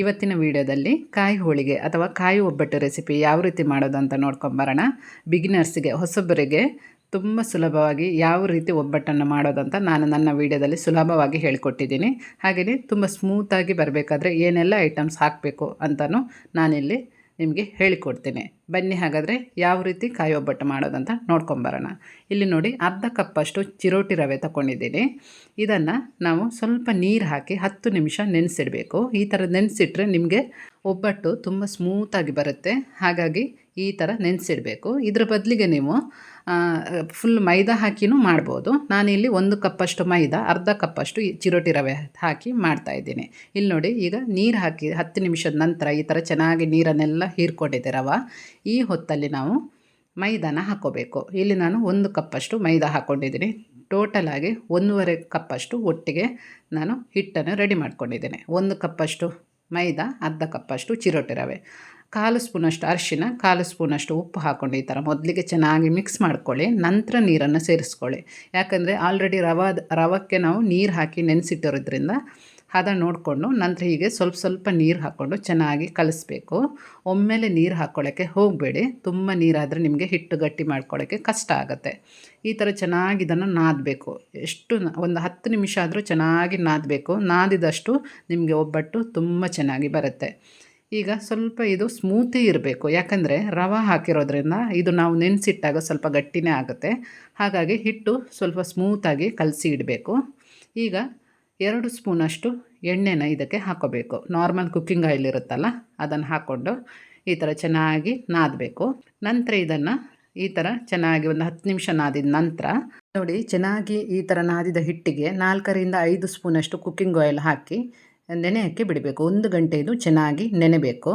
ಇವತ್ತಿನ ವಿಡಿಯೋದಲ್ಲಿ ಕಾಯಿ ಹೋಳಿಗೆ ಅಥವಾ ಕಾಯಿ ಒಬ್ಬಟ್ಟು ರೆಸಿಪಿ ಯಾವ ರೀತಿ ಮಾಡೋದು ಅಂತ ನೋಡ್ಕೊಂಬರೋಣ. ಬಿಗಿನರ್ಸ್ಗೆ ಹೊಸಬರಿಗೆ ತುಂಬ ಸುಲಭವಾಗಿ ಯಾವ ರೀತಿ ಒಬ್ಬಟ್ಟನ್ನು ಮಾಡೋದಂತ ನಾನು ನನ್ನ ವಿಡಿಯೋದಲ್ಲಿ ಸುಲಭವಾಗಿ ಹೇಳಿಕೊಟ್ಟಿದ್ದೀನಿ. ಹಾಗೆಯೇ ತುಂಬ ಸ್ಮೂತಾಗಿ ಬರಬೇಕಾದ್ರೆ ಏನೆಲ್ಲ ಐಟಮ್ಸ್ ಹಾಕಬೇಕು ಅಂತಲೂ ನಾನಿಲ್ಲಿ ನಿಮಗೆ ಹೇಳಿಕೊಡ್ತೀನಿ. ಬನ್ನಿ ಹಾಗಾದರೆ ಯಾವ ರೀತಿ ಕಾಯಿ ಒಬ್ಬಟ್ಟು ಮಾಡೋದಂತ ನೋಡ್ಕೊಂಬರೋಣ. ಇಲ್ಲಿ ನೋಡಿ, ಅರ್ಧ ಕಪ್ಪಷ್ಟು ಚಿರೋಟಿ ರವೆ ತಗೊಂಡಿದ್ದೀನಿ. ಇದನ್ನು ನಾವು ಸ್ವಲ್ಪ ನೀರು ಹಾಕಿ 10 ನಿಮಿಷ ನೆನೆಸಿಡಬೇಕು. ಈ ಥರ ನೆನೆಸಿಟ್ರೆ ನಿಮಗೆ ಒಬ್ಬಟ್ಟು ತುಂಬ ಸ್ಮೂತಾಗಿ ಬರುತ್ತೆ. ಹಾಗಾಗಿ ಈ ಥರ ನೆನೆಸಿಡಬೇಕು. ಇದರ ಬದಲಿಗೆ ನೀವು ಫುಲ್ ಮೈದಾ ಹಾಕಿನೂ ಮಾಡ್ಬೋದು. ನಾನಿಲ್ಲಿ 1 ಕಪ್ಪಷ್ಟು ಮೈದಾ, ಅರ್ಧ ಕಪ್ಪಷ್ಟು ಚಿರೋಟಿ ರವೆ ಹಾಕಿ ಮಾಡ್ತಾಯಿದ್ದೀನಿ. ಇಲ್ಲಿ ನೋಡಿ, ಈಗ ನೀರು ಹಾಕಿ 10 ನಿಮಿಷದ ನಂತರ ಈ ಥರ ಚೆನ್ನಾಗಿ ನೀರನ್ನೆಲ್ಲ ಹೀರ್ಕೊಂಡಿದೆ ರವೆ. ಈ ಹೊತ್ತಲ್ಲಿ ನಾವು ಮೈದಾನ ಹಾಕ್ಕೋಬೇಕು. ಇಲ್ಲಿ ನಾನು 1 ಕಪ್ಪಷ್ಟು ಮೈದಾ ಹಾಕ್ಕೊಂಡಿದ್ದೀನಿ. ಟೋಟಲಾಗಿ 1.5 ಕಪ್ಪಷ್ಟು ಒಟ್ಟಿಗೆ ನಾನು ಹಿಟ್ಟನ್ನು ರೆಡಿ ಮಾಡ್ಕೊಂಡಿದ್ದೇನೆ. 1 ಕಪ್ಪಷ್ಟು ಮೈದಾ, ಅರ್ಧ ಕಪ್ಪಷ್ಟು ಚಿರೋಟಿ ರವೆ, 1/4 ಸ್ಪೂನಷ್ಟು ಅರಿಶಿನ, 1/4 ಸ್ಪೂನಷ್ಟು ಉಪ್ಪು ಹಾಕ್ಕೊಂಡು ಈ ಥರ ಮೊದಲಿಗೆ ಚೆನ್ನಾಗಿ ಮಿಕ್ಸ್ ಮಾಡ್ಕೊಳ್ಳಿ. ನಂತರ ನೀರನ್ನು ಸೇರಿಸ್ಕೊಳ್ಳಿ. ಯಾಕಂದರೆ ಆಲ್ರೆಡಿ ರವಕ್ಕೆ ನಾವು ನೀರು ಹಾಕಿ ನೆನೆಸಿಟ್ಟಿರೋದ್ರಿಂದ ಹದ ನೋಡಿಕೊಂಡು ನಂತರ ಹೀಗೆ ಸ್ವಲ್ಪ ಸ್ವಲ್ಪ ನೀರು ಹಾಕ್ಕೊಂಡು ಚೆನ್ನಾಗಿ ಕಲಿಸ್ಬೇಕು. ಒಮ್ಮೆಲೆ ನೀರು ಹಾಕ್ಕೊಳ್ಳೋಕ್ಕೆ ಹೋಗಬೇಡಿ. ತುಂಬ ನೀರಾದರೆ ನಿಮಗೆ ಹಿಟ್ಟು ಗಟ್ಟಿ ಮಾಡ್ಕೊಳ್ಳೋಕ್ಕೆ ಕಷ್ಟ ಆಗುತ್ತೆ. ಈ ಥರ ಚೆನ್ನಾಗಿ ಇದನ್ನು ನಾದಬೇಕು. ಒಂದು 10 ನಿಮಿಷ ಆದರೂ ಚೆನ್ನಾಗಿ ನಾದಬೇಕು. ನಾದಿದಷ್ಟು ನಿಮಗೆ ಒಬ್ಬಟ್ಟು ತುಂಬ ಚೆನ್ನಾಗಿ ಬರುತ್ತೆ. ಈಗ ಸ್ವಲ್ಪ ಇದು ಸ್ಮೂತಿ ಇರಬೇಕು. ಯಾಕಂದರೆ ರವೆ ಹಾಕಿರೋದ್ರಿಂದ ಇದು ನಾವು ನೆನೆಸಿಟ್ಟಾಗ ಸ್ವಲ್ಪ ಗಟ್ಟಿನೇ ಆಗುತ್ತೆ. ಹಾಗಾಗಿ ಹಿಟ್ಟು ಸ್ವಲ್ಪ ಸ್ಮೂತಾಗಿ ಕಲಸಿ ಇಡಬೇಕು. ಈಗ 2 ಸ್ಪೂನಷ್ಟು ಎಣ್ಣೆನ ಇದಕ್ಕೆ ಹಾಕ್ಕೋಬೇಕು. ನಾರ್ಮಲ್ ಕುಕ್ಕಿಂಗ್ ಆಯಿಲ್ ಇರುತ್ತಲ್ಲ, ಅದನ್ನು ಹಾಕ್ಕೊಂಡು ಈ ಥರ ಚೆನ್ನಾಗಿ ನಾದಬೇಕು. ನಂತರ ಇದನ್ನು ಈ ಥರ ಚೆನ್ನಾಗಿ ಒಂದು 10 ನಿಮಿಷ ನಾದಿದ ನಂತರ ನೋಡಿ, ಚೆನ್ನಾಗಿ ಈ ಥರ ನಾದಿದ ಹಿಟ್ಟಿಗೆ 4ರಿಂದ 5 ಸ್ಪೂನಷ್ಟು ಕುಕ್ಕಿಂಗ್ ಆಯಿಲ್ ಹಾಕಿ ನೆನೆಯೋಕ್ಕೆ ಬಿಡಬೇಕು. 1 ಗಂಟೆ ಇದು ಚೆನ್ನಾಗಿ ನೆನೆಬೇಕು.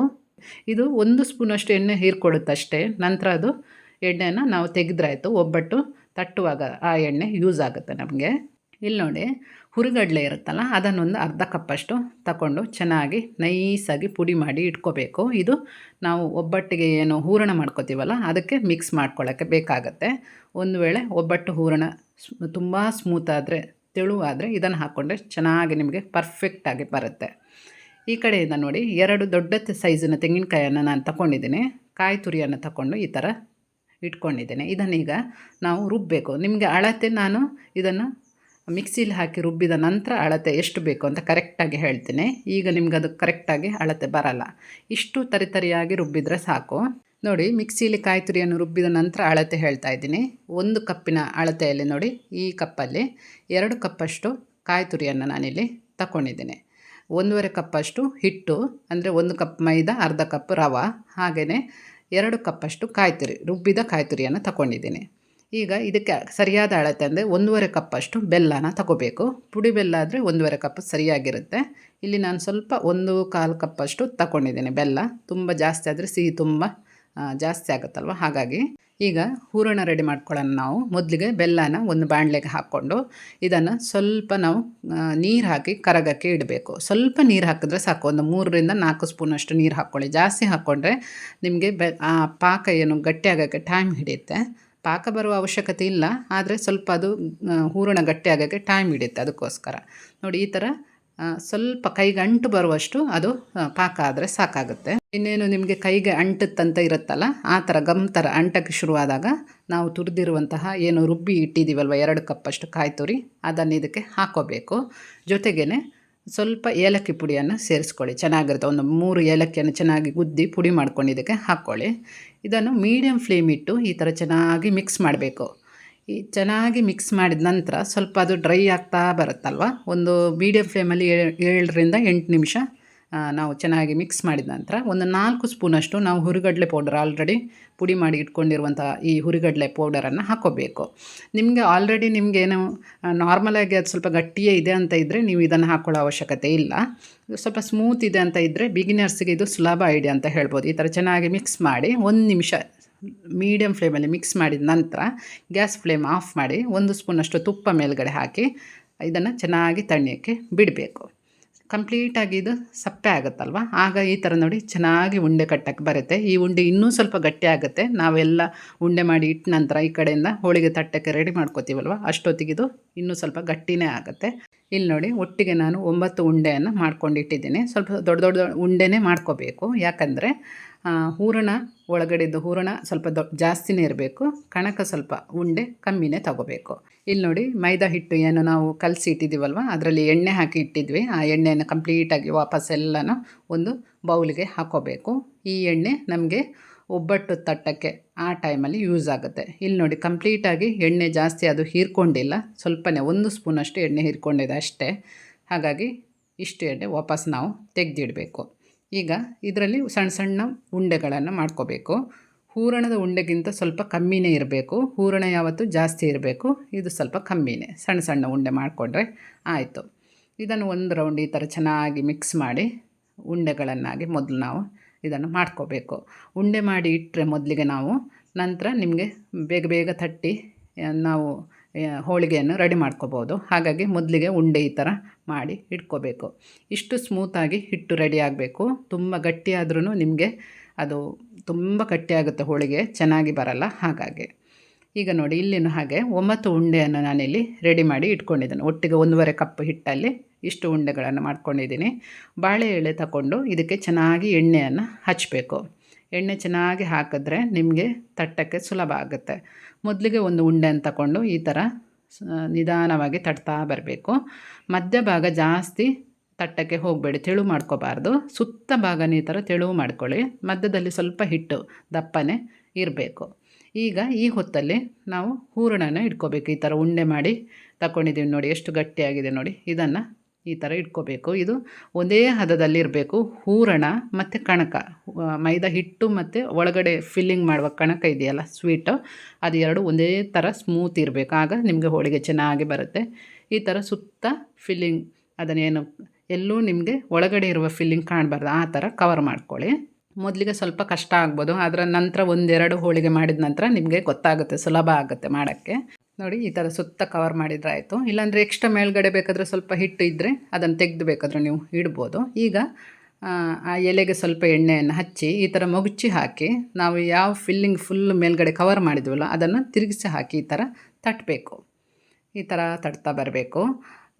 ಇದು 1 ಸ್ಪೂನಷ್ಟು ಎಣ್ಣೆ ಹೀರ್ಕೊಡುತ್ತಷ್ಟೇ. ನಂತರ ಅದು ಎಣ್ಣೆನ ನಾವು ತೆಗೆದ್ರಾಯ್ತು. ಒಬ್ಬಟ್ಟು ತಟ್ಟುವಾಗ ಆ ಎಣ್ಣೆ ಯೂಸ್ ಆಗುತ್ತೆ ನಮಗೆ. ಇಲ್ಲಿ ನೋಡಿ, ಹುರಿಗಡಲೆ ಇರುತ್ತಲ್ಲ, ಅದನ್ನೊಂದು ಅರ್ಧ ಕಪ್ಪಷ್ಟು ತಗೊಂಡು ಚೆನ್ನಾಗಿ ನೈಸಾಗಿ ಪುಡಿ ಮಾಡಿ ಇಟ್ಕೋಬೇಕು. ಇದು ನಾವು ಒಬ್ಬಟ್ಟಿಗೆ ಏನು ಹೂರಣ ಮಾಡ್ಕೋತೀವಲ್ಲ, ಅದಕ್ಕೆ ಮಿಕ್ಸ್ ಮಾಡ್ಕೊಳ್ಳೋಕ್ಕೆ ಬೇಕಾಗತ್ತೆ. ಒಂದು ವೇಳೆ ಒಬ್ಬಟ್ಟು ಹೂರಣ ತುಂಬ ಸ್ಮೂತಾದರೆ, ತೆಳುವಾದರೆ ಇದನ್ನು ಹಾಕ್ಕೊಂಡ್ರೆ ಚೆನ್ನಾಗಿ ನಿಮಗೆ ಪರ್ಫೆಕ್ಟಾಗಿ ಬರುತ್ತೆ. ಈ ಕಡೆಯಿಂದ ನೋಡಿ, 2 ದೊಡ್ಡ ಸೈಜಿನ ತೆಂಗಿನಕಾಯನ್ನು ನಾನು ತಗೊಂಡಿದ್ದೀನಿ. ಕಾಯಿ ತುರಿಯನ್ನು ತಗೊಂಡು ಈ ಥರ ಇಟ್ಕೊಂಡಿದ್ದೇನೆ. ಇದನ್ನೀಗ ನಾವು ರುಬ್ಬಬೇಕು. ನಿಮಗೆ ಅಳತೆ ನಾನು ಇದನ್ನು ಮಿಕ್ಸಿಲಿ ಹಾಕಿ ರುಬ್ಬಿದ ನಂತರ ಅಳತೆ ಎಷ್ಟು ಬೇಕು ಅಂತ ಕರೆಕ್ಟಾಗಿ ಹೇಳ್ತೀನಿ. ಈಗ ನಿಮ್ಗೆ ಅದು ಕರೆಕ್ಟಾಗಿ ಅಳತೆ ಬರಲ್ಲ. ಇಷ್ಟು ತರಿತರಿಯಾಗಿ ರುಬ್ಬಿದರೆ ಸಾಕು. ನೋಡಿ, ಮಿಕ್ಸಿಲಿ ಕಾಯಿ ತುರಿಯನ್ನು ರುಬ್ಬಿದ ನಂತರ ಅಳತೆ ಹೇಳ್ತಾ ಇದ್ದೀನಿ. 1 ಕಪ್ಪಿನ ಅಳತೆಯಲ್ಲಿ ನೋಡಿ, ಈ ಕಪ್ಪಲ್ಲಿ 2 ಕಪ್ಪಷ್ಟು ಕಾಯಿ ತುರಿಯನ್ನು ನಾನಿಲ್ಲಿ ತಗೊಂಡಿದ್ದೀನಿ. 1.5 ಕಪ್ಪಷ್ಟು ಹಿಟ್ಟು, ಅಂದರೆ 1 ಕಪ್ ಮೈದಾ, ಅರ್ಧ ಕಪ್ ರವೆ, ಹಾಗೆಯೇ 2 ಕಪ್ಪಷ್ಟು ಕಾಯಿ ತುರಿ, ರುಬ್ಬಿದ ಕಾಯಿ ತುರಿಯನ್ನು ತಗೊಂಡಿದ್ದೀನಿ. ಈಗ ಇದಕ್ಕೆ ಸರಿಯಾದ ಅಳತೆ ಅಂದರೆ 1.5 ಕಪ್ಪಷ್ಟು ಬೆಲ್ಲನ ತಗೋಬೇಕು. ಪುಡಿ ಬೆಲ್ಲ ಆದರೆ 1.5 ಕಪ್ ಸರಿಯಾಗಿರುತ್ತೆ. ಇಲ್ಲಿ ನಾನು ಸ್ವಲ್ಪ 1/4 ಕಪ್ಪಷ್ಟು ತಗೊಂಡಿದ್ದೀನಿ ಬೆಲ್ಲ. ತುಂಬ ಜಾಸ್ತಿ ಆದರೆ ಸಿಹಿ ತುಂಬ ಜಾಸ್ತಿ ಆಗುತ್ತಲ್ವ, ಹಾಗಾಗಿ ಈಗ ಹೂರಣ ರೆಡಿ ಮಾಡ್ಕೊಳ್ಳೋಣ. ನಾವು ಮೊದಲಿಗೆ ಬೆಲ್ಲನ ಒಂದು ಬಾಣಲೆಗೆ ಹಾಕ್ಕೊಂಡು ಇದನ್ನು ಸ್ವಲ್ಪ ನಾವು ನೀರು ಹಾಕಿ ಕರಗಕ್ಕೆ ಇಡಬೇಕು. ಸ್ವಲ್ಪ ನೀರು ಹಾಕಿದ್ರೆ ಸಾಕು. ಒಂದು 3ರಿಂದ 4 ಸ್ಪೂನಷ್ಟು ನೀರು ಹಾಕ್ಕೊಳ್ಳಿ. ಜಾಸ್ತಿ ಹಾಕ್ಕೊಂಡ್ರೆ ನಿಮಗೆ ಪಾಕ ಏನು ಗಟ್ಟಿ ಆಗೋಕ್ಕೆ ಟೈಮ್ ಹಿಡಿಯುತ್ತೆ. ಪಾಕ ಬರುವ ಅವಶ್ಯಕತೆ ಇಲ್ಲ, ಆದರೆ ಸ್ವಲ್ಪ ಅದು ಹೂರಣ ಗಟ್ಟಿ ಆಗೋಕ್ಕೆ ಟೈಮ್ ಹಿಡಿಯುತ್ತೆ. ಅದಕ್ಕೋಸ್ಕರ ನೋಡಿ, ಈ ಥರ ಸ್ವಲ್ಪ ಕೈಗೆ ಅಂಟು ಬರುವಷ್ಟು ಅದು ಪಾಕ ಆದರೆ ಸಾಕಾಗುತ್ತೆ. ಇನ್ನೇನು ನಿಮಗೆ ಕೈಗೆ ಅಂಟುತ್ತಂತ ಇರುತ್ತಲ್ಲ, ಆ ಥರ ಗಮ್ ಥರ ಅಂಟಕ್ಕೆ ಶುರುವಾದಾಗ ನಾವು ತುರಿದಿರುವಂತಹ ಏನು ರುಬ್ಬಿ ಇಟ್ಟಿದ್ದೀವಲ್ವ 2 ಕಪ್ಪಷ್ಟು ಕಾಯಿ ತುರಿ, ಅದನ್ನು ಇದಕ್ಕೆ ಹಾಕ್ಕೋಬೇಕು. ಜೊತೆಗೇ ಸ್ವಲ್ಪ ಏಲಕ್ಕಿ ಪುಡಿಯನ್ನು ಸೇರಿಸ್ಕೊಳ್ಳಿ. ಚೆನ್ನಾಗಿರುತ್ತೆ. ಒಂದು 3 ಏಲಕ್ಕಿಯನ್ನು ಚೆನ್ನಾಗಿ ಗುದ್ದಿ ಪುಡಿ ಮಾಡ್ಕೊಂಡು ಇದಕ್ಕೆ ಹಾಕ್ಕೊಳ್ಳಿ. ಇದನ್ನು ಮೀಡಿಯಮ್ ಫ್ಲೇಮ್ ಇಟ್ಟು ಈ ಥರ ಚೆನ್ನಾಗಿ ಮಿಕ್ಸ್ ಮಾಡಬೇಕು. ಈ ಚೆನ್ನಾಗಿ ಮಿಕ್ಸ್ ಮಾಡಿದ ನಂತರ ಸ್ವಲ್ಪ ಅದು ಡ್ರೈ ಆಗ್ತಾ ಬರುತ್ತಲ್ವ, ಒಂದು ಮೀಡಿಯಮ್ ಫ್ಲೇಮಲ್ಲಿ 7ರಿಂದ 8 ನಿಮಿಷ ನಾವು ಚೆನ್ನಾಗಿ ಮಿಕ್ಸ್ ಮಾಡಿದ ನಂತರ ಒಂದು 4 ಸ್ಪೂನಷ್ಟು ನಾವು ಹುರಿಗಡಲೆ ಪೌಡರ್, ಆಲ್ರೆಡಿ ಪುಡಿ ಮಾಡಿ ಇಟ್ಕೊಂಡಿರುವಂಥ ಈ ಹುರಿಗಡಲೆ ಪೌಡರನ್ನು ಹಾಕ್ಕೋಬೇಕು. ನಿಮಗೆ ಆಲ್ರೆಡಿ ನಿಮಗೇನು ನಾರ್ಮಲಾಗಿ ಅದು ಸ್ವಲ್ಪ ಗಟ್ಟಿಯೇ ಇದೆ ಅಂತ ಇದ್ದರೆ ನೀವು ಇದನ್ನು ಹಾಕ್ಕೊಳ್ಳೋ ಅವಶ್ಯಕತೆ ಇಲ್ಲ. ಸ್ವಲ್ಪ ಸ್ಮೂತ್ ಇದೆ ಅಂತ ಇದ್ದರೆ ಬಿಗಿನರ್ಸ್ಗೆ ಇದು ಸುಲಭ ಐಡಿಯಾ ಅಂತ ಹೇಳ್ಬೋದು. ಈ ಥರ ಚೆನ್ನಾಗಿ ಮಿಕ್ಸ್ ಮಾಡಿ 1 ನಿಮಿಷ ಮೀಡಿಯಮ್ ಫ್ಲೇಮಲ್ಲಿ ಮಿಕ್ಸ್ ಮಾಡಿದ ನಂತರ ಗ್ಯಾಸ್ ಫ್ಲೇಮ್ ಆಫ್ ಮಾಡಿ 1 ಸ್ಪೂನಷ್ಟು ತುಪ್ಪ ಮೇಲ್ಗಡೆ ಹಾಕಿ ಇದನ್ನು ಚೆನ್ನಾಗಿ ತಣ್ಣಕ್ಕೆ ಬಿಡಬೇಕು. ಕಂಪ್ಲೀಟಾಗಿ ಇದು ಸಪ್ಪೆ ಆಗುತ್ತಲ್ವ, ಆಗ ಈ ಥರ ನೋಡಿ ಚೆನ್ನಾಗಿ ಉಂಡೆ ಕಟ್ಟಕ್ಕೆ ಬರುತ್ತೆ. ಈ ಉಂಡೆ ಇನ್ನೂ ಸ್ವಲ್ಪ ಗಟ್ಟಿ ಆಗುತ್ತೆ. ನಾವೆಲ್ಲ ಉಂಡೆ ಮಾಡಿ ಇಟ್ಟ ನಂತರ ಈ ಕಡೆಯಿಂದ ಹೋಳಿಗೆ ತಟ್ಟಕ್ಕೆ ರೆಡಿ ಮಾಡ್ಕೋತೀವಲ್ವ, ಅಷ್ಟೊತ್ತಿಗೆ ಇದು ಇನ್ನೂ ಸ್ವಲ್ಪ ಗಟ್ಟಿನೇ ಆಗುತ್ತೆ. ಇಲ್ಲಿ ನೋಡಿ ಒಟ್ಟಿಗೆ ನಾನು 9 ಉಂಡೆಯನ್ನು ಮಾಡ್ಕೊಂಡಿಟ್ಟಿದ್ದೀನಿ. ಸ್ವಲ್ಪ ದೊಡ್ಡ ದೊಡ್ಡ ಉಂಡೆನೇ ಮಾಡ್ಕೋಬೇಕು. ಯಾಕಂದರೆ ಹೂರಣ ಒಳಗಡೆದು ಹೂರಣ ಸ್ವಲ್ಪ ಜಾಸ್ತಿನೇ ಇರಬೇಕು, ಕಣಕ ಸ್ವಲ್ಪ ಉಂಡೆ ಕಮ್ಮಿನೇ ತಗೋಬೇಕು. ಇಲ್ಲಿ ನೋಡಿ ಮೈದಾ ಹಿಟ್ಟು ಏನು ನಾವು ಕಲಸಿ ಇಟ್ಟಿದ್ದೀವಲ್ವ, ಅದರಲ್ಲಿ ಎಣ್ಣೆ ಹಾಕಿ ಇಟ್ಟಿದ್ವಿ. ಆ ಎಣ್ಣೆಯನ್ನು ಕಂಪ್ಲೀಟಾಗಿ ವಾಪಸ್ ಎಲ್ಲನೂ ಒಂದು ಬೌಲಿಗೆ ಹಾಕೋಬೇಕು. ಈ ಎಣ್ಣೆ ನಮಗೆ ಒಬ್ಬಟ್ಟು ತಟ್ಟಕ್ಕೆ ಆ ಟೈಮಲ್ಲಿ ಯೂಸ್ ಆಗುತ್ತೆ. ಇಲ್ಲಿ ನೋಡಿ ಕಂಪ್ಲೀಟಾಗಿ ಎಣ್ಣೆ ಜಾಸ್ತಿ ಅದು ಹೀರ್ಕೊಂಡಿಲ್ಲ, ಸ್ವಲ್ಪನೇ 1 ಸ್ಪೂನಷ್ಟು ಎಣ್ಣೆ ಹೀರ್ಕೊಂಡಿದೆ ಅಷ್ಟೇ. ಹಾಗಾಗಿ ಇಷ್ಟು ಎಣ್ಣೆ ವಾಪಸ್ ನಾವು ತೆಗೆದಿಡಬೇಕು. ಈಗ ಇದರಲ್ಲಿ ಸಣ್ಣ ಸಣ್ಣ ಉಂಡೆಗಳನ್ನು ಮಾಡ್ಕೋಬೇಕು. ಹೂರಣದ ಉಂಡೆಗಿಂತ ಸ್ವಲ್ಪ ಕಮ್ಮಿನೇ ಇರಬೇಕು. ಹೂರಣ ಯಾವತ್ತೂ ಜಾಸ್ತಿ ಇರಬೇಕು, ಇದು ಸ್ವಲ್ಪ ಕಮ್ಮಿನೇ. ಸಣ್ಣ ಸಣ್ಣ ಉಂಡೆ ಮಾಡಿಕೊಂಡ್ರೆ ಆಯಿತು. ಇದನ್ನು ಒಂದು ರೌಂಡ್ ಈ ಥರ ಚೆನ್ನಾಗಿ ಮಿಕ್ಸ್ ಮಾಡಿ ಉಂಡೆಗಳನ್ನಾಗಿ ಮೊದಲು ನಾವು ಇದನ್ನು ಮಾಡ್ಕೋಬೇಕು. ಉಂಡೆ ಮಾಡಿ ಇಟ್ಟರೆ ಮೊದಲಿಗೆ ನಾವು, ನಂತರ ನಿಮಗೆ ಬೇಗ ಬೇಗ ತಟ್ಟಿ ನಾವು ಹೋಳಿಗೆಯನ್ನು ರೆಡಿ ಮಾಡ್ಕೋಬೋದು. ಹಾಗಾಗಿ ಮೊದಲಿಗೆ ಉಂಡೆ ಈ ಥರ ಮಾಡಿ ಇಟ್ಕೋಬೇಕು. ಇಷ್ಟು ಸ್ಮೂತಾಗಿ ಹಿಟ್ಟು ರೆಡಿ ಆಗಬೇಕು. ತುಂಬ ಗಟ್ಟಿಯಾದ್ರೂ ನಿಮಗೆ ಅದು ತುಂಬ ಗಟ್ಟಿಯಾಗುತ್ತೆ, ಹೋಳಿಗೆ ಚೆನ್ನಾಗಿ ಬರಲ್ಲ. ಹಾಗಾಗಿ ಈಗ ನೋಡಿ ಇಲ್ಲಿನೂ ಹಾಗೆ 9 ಉಂಡೆಯನ್ನು ನಾನಿಲ್ಲಿ ರೆಡಿ ಮಾಡಿ ಇಟ್ಕೊಂಡಿದ್ದೇನೆ. ಒಟ್ಟಿಗೆ 1.5 ಕಪ್ ಹಿಟ್ಟಲ್ಲಿ ಇಷ್ಟು ಉಂಡೆಗಳನ್ನು ಮಾಡ್ಕೊಂಡಿದ್ದೀನಿ. ಬಾಳೆ ಎಲೆ ತಗೊಂಡು ಇದಕ್ಕೆ ಚೆನ್ನಾಗಿ ಎಣ್ಣೆಯನ್ನು ಹಚ್ಚಬೇಕು. ಎಣ್ಣೆ ಚೆನ್ನಾಗಿ ಹಾಕಿದ್ರೆ ನಿಮಗೆ ತಟ್ಟಕ್ಕೆ ಸುಲಭ ಆಗುತ್ತೆ. ಮೊದಲಿಗೆ ಒಂದು ಉಂಡೆಯನ್ನು ತಗೊಂಡು ಈ ಥರ ನಿಧಾನವಾಗಿ ತಟ್ತಾ ಬರಬೇಕು. ಮಧ್ಯಭಾಗ ಜಾಸ್ತಿ ತಟ್ಟಕ್ಕೆ ಹೋಗಬೇಡಿ, ತೆಳು ಮಾಡ್ಕೋಬಾರ್ದು. ಸುತ್ತ ಭಾಗನ ಈ ಥರ ತೆಳು ಮಾಡ್ಕೊಳ್ಳಿ. ಮಧ್ಯದಲ್ಲಿ ಸ್ವಲ್ಪ ಹಿಟ್ಟು ದಪ್ಪನೇ ಇರಬೇಕು. ಈಗ ಈ ಹೊತ್ತಲ್ಲಿ ನಾವು ಹೂರಣನ ಇಟ್ಕೋಬೇಕು. ಈ ಥರ ಉಂಡೆ ಮಾಡಿ ತಗೊಂಡಿದ್ದೀವಿ ನೋಡಿ, ಎಷ್ಟು ಗಟ್ಟಿಯಾಗಿದೆ ನೋಡಿ. ಇದನ್ನು ಈ ಥರ ಇಟ್ಕೋಬೇಕು. ಇದು ಒಂದೇ ಹದದಲ್ಲಿ ಇರಬೇಕು. ಹೂರಣ ಮತ್ತು ಕಣಕ, ಮೈದಾ ಹಿಟ್ಟು ಮತ್ತು ಒಳಗಡೆ ಫಿಲ್ಲಿಂಗ್ ಮಾಡುವ ಕಣಕ ಇದೆಯಲ್ಲ ಸ್ವೀಟು, ಅದು ಎರಡು ಒಂದೇ ಥರ ಸ್ಮೂತ್ ಇರಬೇಕು. ಆಗ ನಿಮಗೆ ಹೋಳಿಗೆ ಚೆನ್ನಾಗಿ ಬರುತ್ತೆ. ಈ ಥರ ಸುತ್ತ ಫಿಲ್ಲಿಂಗ್, ಅದನ್ನೇನು ಎಲ್ಲೂ ನಿಮಗೆ ಒಳಗಡೆ ಇರುವ ಫಿಲ್ಲಿಂಗ್ ಕಾಣಬಾರ್ದು, ಆ ಥರ ಕವರ್ ಮಾಡ್ಕೊಳ್ಳಿ. ಮೊದಲಿಗೆ ಸ್ವಲ್ಪ ಕಷ್ಟ ಆಗ್ಬೋದು, ಅದರ ನಂತರ 1-2 ಹೋಳಿಗೆ ಮಾಡಿದ ನಂತರ ನಿಮಗೆ ಗೊತ್ತಾಗುತ್ತೆ, ಸುಲಭ ಆಗುತ್ತೆ ಮಾಡೋಕ್ಕೆ. ನೋಡಿ ಈ ಥರ ಸುತ್ತ ಕವರ್ ಮಾಡಿದರೆ ಆಯಿತು. ಇಲ್ಲಾಂದರೆ ಎಕ್ಸ್ಟ್ರಾ ಮೇಲ್ಗಡೆ ಬೇಕಾದರೆ ಸ್ವಲ್ಪ ಹಿಟ್ಟು ಇದ್ದರೆ ಅದನ್ನು ತೆಗೆದು ಬೇಕಾದರೆ ನೀವು ಇಡ್ಬೋದು. ಈಗ ಆ ಎಲೆಗೆ ಸ್ವಲ್ಪ ಎಣ್ಣೆಯನ್ನು ಹಚ್ಚಿ ಈ ಥರ ಮಗುಚಿ ಹಾಕಿ, ನಾವು ಯಾವ ಫಿಲ್ಲಿಂಗ್ ಫುಲ್ ಮೇಲ್ಗಡೆ ಕವರ್ ಮಾಡಿದ್ವಲ್ಲ ಅದನ್ನು ತಿರುಗಿಸಿ ಹಾಕಿ ಈ ಥರ ತಟ್ಟಬೇಕು. ಈ ಥರ ತಟ್ತಾ ಬರಬೇಕು.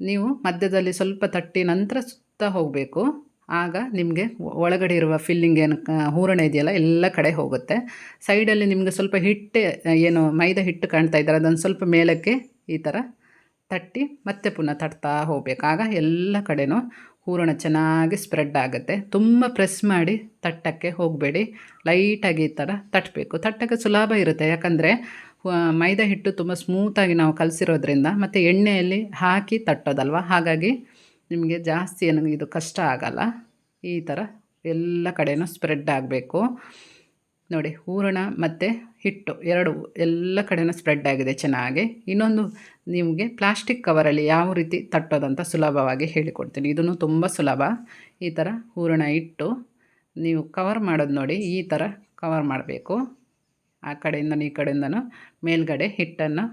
ನೀವು ಮಧ್ಯದಲ್ಲಿ ಸ್ವಲ್ಪ ತಟ್ಟಿ ನಂತರ ಸುತ್ತ ಹೋಗಬೇಕು. ಆಗ ನಿಮಗೆ ಒಳಗಡೆ ಇರುವ ಫಿಲ್ಲಿಂಗ್ ಏನು ಹೂರಣ ಇದೆಯಲ್ಲ ಎಲ್ಲ ಕಡೆ ಹೋಗುತ್ತೆ. ಸೈಡಲ್ಲಿ ನಿಮಗೆ ಸ್ವಲ್ಪ ಹಿಟ್ಟು ಏನು ಮೈದಾ ಹಿಟ್ಟು ಕಾಣ್ತಾ ಇದ್ದಾರೆ, ಅದನ್ನು ಸ್ವಲ್ಪ ಮೇಲಕ್ಕೆ ಈ ಥರ ತಟ್ಟಿ ಮತ್ತೆ ಪುನಃ ತಟ್ತಾ ಹೋಗಬೇಕು. ಆಗ ಎಲ್ಲ ಕಡೆನೂ ಹೂರಣ ಚೆನ್ನಾಗಿ ಸ್ಪ್ರೆಡ್ ಆಗುತ್ತೆ. ತುಂಬ ಪ್ರೆಸ್ ಮಾಡಿ ತಟ್ಟಕ್ಕೆ ಹೋಗಬೇಡಿ, ಲೈಟಾಗಿ ಈ ಥರ ತಟ್ಟಬೇಕು. ತಟ್ಟಕ್ಕೆ ಸುಲಭ ಇರುತ್ತೆ, ಯಾಕಂದರೆ ಮೈದಾ ಹಿಟ್ಟು ತುಂಬ ಸ್ಮೂತಾಗಿ ನಾವು ಕಲಸಿರೋದ್ರಿಂದ ಮತ್ತು ಎಣ್ಣೆಯಲ್ಲಿ ಹಾಕಿ ತಟ್ಟೋದಲ್ವ, ಹಾಗಾಗಿ ನಿಮಗೆ ಜಾಸ್ತಿ ಏನು ಇದು ಕಷ್ಟ ಆಗಲ್ಲ. ಈ ಥರ ಎಲ್ಲ ಕಡೆನೂ ಸ್ಪ್ರೆಡ್ ಆಗಬೇಕು ನೋಡಿ. ಹೂರಣ ಮತ್ತು ಹಿಟ್ಟು ಎರಡು ಎಲ್ಲ ಕಡೆನೂ ಸ್ಪ್ರೆಡ್ ಆಗಿದೆ ಚೆನ್ನಾಗಿ. ಇನ್ನೊಂದು ನಿಮಗೆ ಪ್ಲಾಸ್ಟಿಕ್ ಕವರಲ್ಲಿ ಯಾವ ರೀತಿ ತಟ್ಟೋದಂತ ಸುಲಭವಾಗಿ ಹೇಳಿಕೊಡ್ತೀನಿ. ಇದನ್ನು ತುಂಬ ಸುಲಭ. ಈ ಥರ ಹೂರಣ ಇಟ್ಟು ನೀವು ಕವರ್ ಮಾಡೋದು ನೋಡಿ, ಈ ಥರ ಕವರ್ ಮಾಡಬೇಕು. ಆ ಕಡೆಯಿಂದನೂ ಈ ಕಡೆಯಿಂದನೂ ಮೇಲ್ಗಡೆ ಹಿಟ್ಟನ್ನು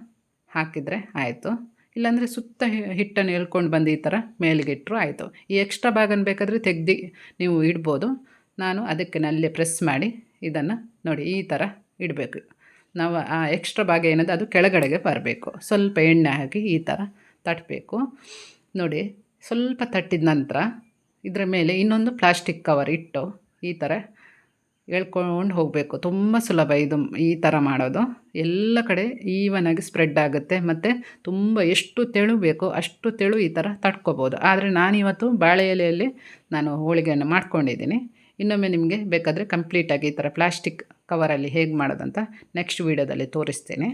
ಹಾಕಿದರೆ ಆಯಿತು. ಇಲ್ಲಾಂದರೆ ಸುತ್ತ ಹಿಟ್ಟನ್ನು ಎಳ್ಕೊಂಡು ಬಂದು ಈ ಥರ ಮೇಲಿಗೆ ಇಟ್ಟರು ಆಯಿತು. ಈ ಎಕ್ಸ್ಟ್ರಾ ಭಾಗನ ಬೇಕಾದರೆ ತೆಗ್ದು ನೀವು ಇಡ್ಬೋದು. ನಾನು ಅದಕ್ಕೆ ನಲ್ಲೇ ಪ್ರೆಸ್ ಮಾಡಿ ಇದನ್ನು ನೋಡಿ ಈ ಥರ ಇಡಬೇಕು. ನಾವು ಆ ಎಕ್ಸ್ಟ್ರಾ ಭಾಗ ಏನದು ಅದು ಕೆಳಗಡೆಗೆ ಬರಬೇಕು. ಸ್ವಲ್ಪ ಎಣ್ಣೆ ಹಾಕಿ ಈ ಥರ ತಟ್ಟಬೇಕು ನೋಡಿ. ಸ್ವಲ್ಪ ತಟ್ಟಿದ ನಂತರ ಇದರ ಮೇಲೆ ಇನ್ನೊಂದು ಪ್ಲಾಸ್ಟಿಕ್ ಕವರ್ ಇಟ್ಟು ಈ ಥರ ಎಳ್ಕೊಂಡು ಹೋಗಬೇಕು. ತುಂಬ ಸುಲಭ ಇದು, ಈ ಥರ ಮಾಡೋದು. ಎಲ್ಲ ಕಡೆ ಈವನಾಗಿ ಸ್ಪ್ರೆಡ್ ಆಗುತ್ತೆ ಮತ್ತು ತುಂಬ ಎಷ್ಟು ತೆಳು ಬೇಕೋ ಅಷ್ಟು ತೆಳು ಈ ಥರ ತಟ್ಕೋಬೋದು. ಆದರೆ ನಾನಿವತ್ತು ಬಾಳೆ ಎಲೆಯಲ್ಲಿ ನಾನು ಹೋಳಿಗೆಯನ್ನು ಮಾಡ್ಕೊಂಡಿದ್ದೀನಿ. ಇನ್ನೊಮ್ಮೆ ನಿಮಗೆ ಬೇಕಾದರೆ ಕಂಪ್ಲೀಟಾಗಿ ಈ ಥರ ಪ್ಲಾಸ್ಟಿಕ್ ಕವರಲ್ಲಿ ಹೇಗೆ ಮಾಡೋದಂತ ನೆಕ್ಸ್ಟ್ ವೀಡಿಯೋದಲ್ಲಿ ತೋರಿಸ್ತೇನೆ.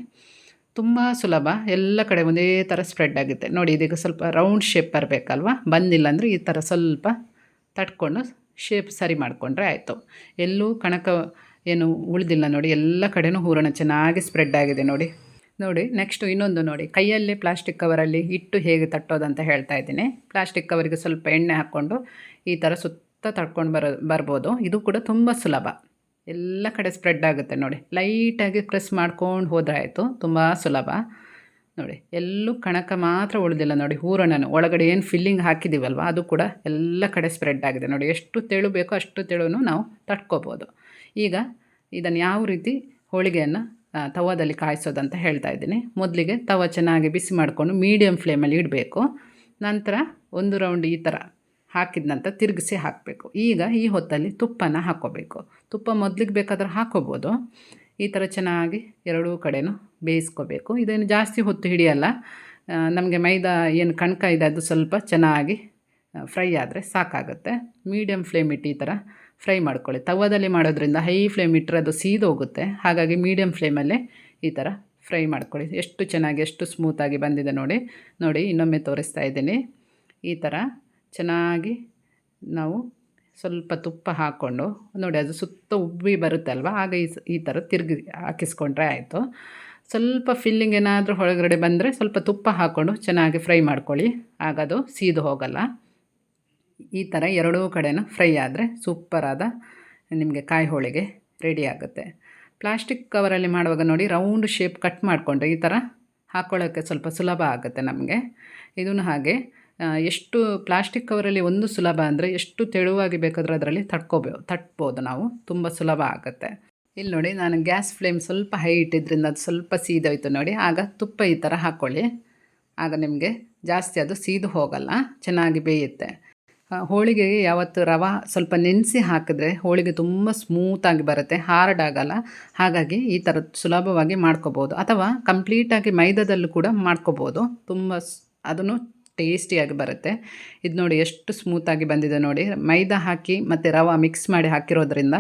ತುಂಬ ಸುಲಭ, ಎಲ್ಲ ಕಡೆ ಒಂದೇ ಥರ ಸ್ಪ್ರೆಡ್ ಆಗುತ್ತೆ ನೋಡಿ. ಇದೀಗ ಸ್ವಲ್ಪ ರೌಂಡ್ ಶೇಪ್ ಬರಬೇಕಲ್ವ, ಬಂದಿಲ್ಲ ಅಂದರೆ ಈ ಥರ ಸ್ವಲ್ಪ ತಟ್ಕೊಂಡು ಶೇಪ್ ಸರಿ ಮಾಡಿಕೊಂಡ್ರೆ ಆಯಿತು. ಎಲ್ಲೂ ಕಣಕ ಏನು ಉಳಿದಿಲ್ಲ ನೋಡಿ, ಎಲ್ಲ ಕಡೆನೂ ಹೂರಣ ಚೆನ್ನಾಗಿ ಸ್ಪ್ರೆಡ್ ಆಗಿದೆ ನೋಡಿ. ನೆಕ್ಸ್ಟು ಇನ್ನೊಂದು ನೋಡಿ, ಕೈಯಲ್ಲಿ ಪ್ಲಾಸ್ಟಿಕ್ ಕವರಲ್ಲಿ ಇಟ್ಟು ಹೇಗೆ ತಟ್ಟೋದಂತ ಹೇಳ್ತಾ ಇದ್ದೀನಿ. ಪ್ಲಾಸ್ಟಿಕ್ ಕವರಿಗೆ ಸ್ವಲ್ಪ ಎಣ್ಣೆ ಹಾಕ್ಕೊಂಡು ಈ ಥರ ಸುತ್ತ ತಟ್ಕೊಂಡು ಬರ್ಬೋದು. ಇದು ಕೂಡ ತುಂಬ ಸುಲಭ, ಎಲ್ಲ ಕಡೆ ಸ್ಪ್ರೆಡ್ ಆಗುತ್ತೆ ನೋಡಿ. ಲೈಟಾಗಿ ಪ್ರೆಸ್ ಮಾಡ್ಕೊಂಡು ಹೋದರೆ ಆಯಿತು, ತುಂಬ ಸುಲಭ ನೋಡಿ. ಎಲ್ಲೂ ಕಣಕ ಮಾತ್ರ ಉಳಿದಿಲ್ಲ ನೋಡಿ. ಹೂರಣನು ಒಳಗಡೆ ಏನು ಫಿಲ್ಲಿಂಗ್ ಹಾಕಿದ್ದೀವಲ್ವ ಅದು ಕೂಡ ಎಲ್ಲ ಕಡೆ ಸ್ಪ್ರೆಡ್ ಆಗಿದೆ ನೋಡಿ. ಎಷ್ಟು ತೆಳು ಬೇಕೋ ಅಷ್ಟು ತೆಳುನು ನಾವು ತಟ್ಕೋಬೋದು. ಈಗ ಇದನ್ನು ಯಾವ ರೀತಿ ಹೋಳಿಗೆಯನ್ನು ತವಾದಲ್ಲಿ ಕಾಯಿಸೋದಂತ ಹೇಳ್ತಾ ಇದ್ದೀನಿ. ಮೊದಲಿಗೆ ತವ ಚೆನ್ನಾಗಿ ಬಿಸಿ ಮಾಡಿಕೊಂಡು ಮೀಡಿಯಮ್ ಫ್ಲೇಮಲ್ಲಿ ಇಡಬೇಕು. ನಂತರ ಒಂದು ರೌಂಡ್ ಈ ಥರ ಹಾಕಿದ ನಂತರ ತಿರುಗಿಸಿ ಹಾಕಬೇಕು. ಈಗ ಈ ಹೊತ್ತಲ್ಲಿ ತುಪ್ಪನ ಹಾಕ್ಕೋಬೇಕು. ತುಪ್ಪ ಮೊದಲಿಗೆ ಬೇಕಾದ್ರೆ ಹಾಕ್ಕೋಬೋದು. ಈ ಥರ ಚೆನ್ನಾಗಿ ಎರಡೂ ಕಡೆನೂ ಬೇಯಿಸ್ಕೋಬೇಕು. ಇದೇನು ಜಾಸ್ತಿ ಹೊತ್ತು ಹಿಡಿಯಲ್ಲ. ನಮಗೆ ಮೈದಾ ಏನು ಕಣಕ ಇದೆ ಅದು ಸ್ವಲ್ಪ ಚೆನ್ನಾಗಿ ಫ್ರೈ ಆದರೆ ಸಾಕಾಗುತ್ತೆ. ಮೀಡಿಯಮ್ ಫ್ಲೇಮ್ ಇಟ್ಟು ಈ ಥರ ಫ್ರೈ ಮಾಡ್ಕೊಳ್ಳಿ. ತವದಲ್ಲಿ ಮಾಡೋದ್ರಿಂದ ಹೈ ಫ್ಲೇಮ್ ಇಟ್ಟರೆ ಅದು ಸೀದೋಗುತ್ತೆ. ಹಾಗಾಗಿ ಮೀಡಿಯಮ್ ಫ್ಲೇಮಲ್ಲೇ ಈ ಥರ ಫ್ರೈ ಮಾಡ್ಕೊಳ್ಳಿ. ಎಷ್ಟು ಚೆನ್ನಾಗಿ ಎಷ್ಟು ಸ್ಮೂತಾಗಿ ಬಂದಿದೆ ನೋಡಿ ಇನ್ನೊಮ್ಮೆ ತೋರಿಸ್ತಾ ಇದ್ದೀನಿ. ಈ ಥರ ಚೆನ್ನಾಗಿ ನಾವು ಸ್ವಲ್ಪ ತುಪ್ಪ ಹಾಕ್ಕೊಂಡು ನೋಡಿ ಅದು ಸುತ್ತ ಉಬ್ಬಿ ಬರುತ್ತೆ ಅಲ್ವಾ, ಆಗ ಈ ಥರ ತಿರುಗಿ ಹಾಕಿಸ್ಕೊಂಡ್ರೆ ಆಯಿತು. ಸ್ವಲ್ಪ ಫಿಲ್ಲಿಂಗ್ ಏನಾದರೂ ಒಳಗಡೆ ಬಂದರೆ ಸ್ವಲ್ಪ ತುಪ್ಪ ಹಾಕ್ಕೊಂಡು ಚೆನ್ನಾಗಿ ಫ್ರೈ ಮಾಡ್ಕೊಳ್ಳಿ, ಆಗ ಅದು ಸೀದು ಹೋಗಲ್ಲ. ಈ ಥರ ಎರಡೂ ಕಡೆನೂ ಫ್ರೈ ಆದರೆ ಸೂಪರಾದ ನಿಮಗೆ ಕಾಯಿ ಹೋಳಿಗೆ ರೆಡಿ ಆಗುತ್ತೆ. ಪ್ಲಾಸ್ಟಿಕ್ ಕವರಲ್ಲಿ ಮಾಡುವಾಗ ನೋಡಿ ರೌಂಡ್ ಶೇಪ್ ಕಟ್ ಮಾಡಿಕೊಂಡ್ರೆ ಈ ಥರ ಹಾಕ್ಕೊಳ್ಳೋಕ್ಕೆ ಸ್ವಲ್ಪ ಸುಲಭ ಆಗುತ್ತೆ ನಮಗೆ. ಇದನ್ನು ಹಾಗೆ ಎಷ್ಟು ಪ್ಲಾಸ್ಟಿಕ್ ಕವರಲ್ಲಿ ಒಂದು ಸುಲಭ ಅಂದರೆ ಎಷ್ಟು ತೆಳುವಾಗಿ ಬೇಕಾದರೂ ಅದರಲ್ಲಿ ತಟ್ಬೋದು ನಾವು, ತುಂಬ ಸುಲಭ ಆಗುತ್ತೆ. ಇಲ್ಲಿ ನೋಡಿ ನಾನು ಗ್ಯಾಸ್ ಫ್ಲೇಮ್ ಸ್ವಲ್ಪ ಹೈ ಇಟ್ಟಿದ್ದರಿಂದ ಅದು ಸ್ವಲ್ಪ ಸೀದೋಯ್ತು ನೋಡಿ. ಆಗ ತುಪ್ಪ ಈ ಥರ ಹಾಕ್ಕೊಳ್ಳಿ, ಆಗ ನಿಮಗೆ ಜಾಸ್ತಿ ಅದು ಸೀದು ಹೋಗಲ್ಲ, ಚೆನ್ನಾಗಿ ಬೇಯುತ್ತೆ. ಹೋಳಿಗೆಗೆ ಯಾವತ್ತು ರವೆ ಸ್ವಲ್ಪ ನೆನೆಸಿ ಹಾಕಿದ್ರೆ ಹೋಳಿಗೆ ತುಂಬ ಸ್ಮೂತಾಗಿ ಬರುತ್ತೆ, ಹಾರ್ಡ್ ಆಗಲ್ಲ. ಹಾಗಾಗಿ ಈ ಥರ ಸುಲಭವಾಗಿ ಮಾಡ್ಕೋಬೋದು. ಅಥವಾ ಕಂಪ್ಲೀಟಾಗಿ ಮೈದಾದಲ್ಲೂ ಕೂಡ ಮಾಡ್ಕೋಬೋದು, ತುಂಬ ಅದನ್ನು ಟೇಸ್ಟಿಯಾಗಿ ಬರುತ್ತೆ. ಇದು ನೋಡಿ ಎಷ್ಟು ಸ್ಮೂತಾಗಿ ಬಂದಿದೆ ನೋಡಿ. ಮೈದಾ ಹಾಕಿ ಮತ್ತು ರವೆ ಮಿಕ್ಸ್ ಮಾಡಿ ಹಾಕಿರೋದ್ರಿಂದ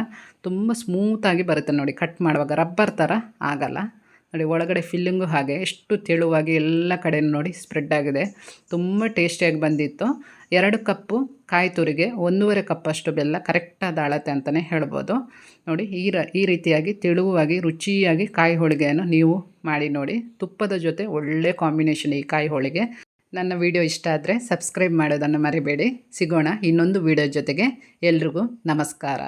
ತುಂಬ ಸ್ಮೂತಾಗಿ ಬರುತ್ತೆ ನೋಡಿ. ಕಟ್ ಮಾಡುವಾಗ ರಬ್ಬರ್ ಥರ ಆಗಲ್ಲ ನೋಡಿ. ಒಳಗಡೆ ಫಿಲ್ಲಿಂಗು ಹಾಗೆ ಎಷ್ಟು ತೆಳುವಾಗಿ ಎಲ್ಲ ಕಡೆ ನೋಡಿ ಸ್ಪ್ರೆಡ್ ಆಗಿದೆ, ತುಂಬ ಟೇಸ್ಟಿಯಾಗಿ ಬಂದಿತ್ತು. 2 ಕಪ್ಪು ಕಾಯಿ ತುರಿಗೆ 1.5 ಕಪ್ಪಷ್ಟು ಬೆಲ್ಲ ಕರೆಕ್ಟಾದ ಅಳತೆ ಅಂತಲೇ ಹೇಳ್ಬೋದು ನೋಡಿ. ಈ ರೀತಿಯಾಗಿ ತೆಳುವಾಗಿ ರುಚಿಯಾಗಿ ಕಾಯಿ ಹೋಳಿಗೆಯನ್ನು ನೀವು ಮಾಡಿ ನೋಡಿ. ತುಪ್ಪದ ಜೊತೆ ಒಳ್ಳೆ ಕಾಂಬಿನೇಷನ್ ಈ ಕಾಯಿ ಹೋಳಿಗೆ. ನನ್ನ ವಿಡಿಯೋ ಇಷ್ಟ ಆದರೆ ಸಬ್ಸ್ಕ್ರೈಬ್ ಮಾಡೋದನ್ನು ಮರಿಬೇಡಿ. ಸಿಗೋಣ ಇನ್ನೊಂದು ವಿಡಿಯೋ ಜೊತೆಗೆ. ಎಲ್ರಿಗೂ ನಮಸ್ಕಾರ.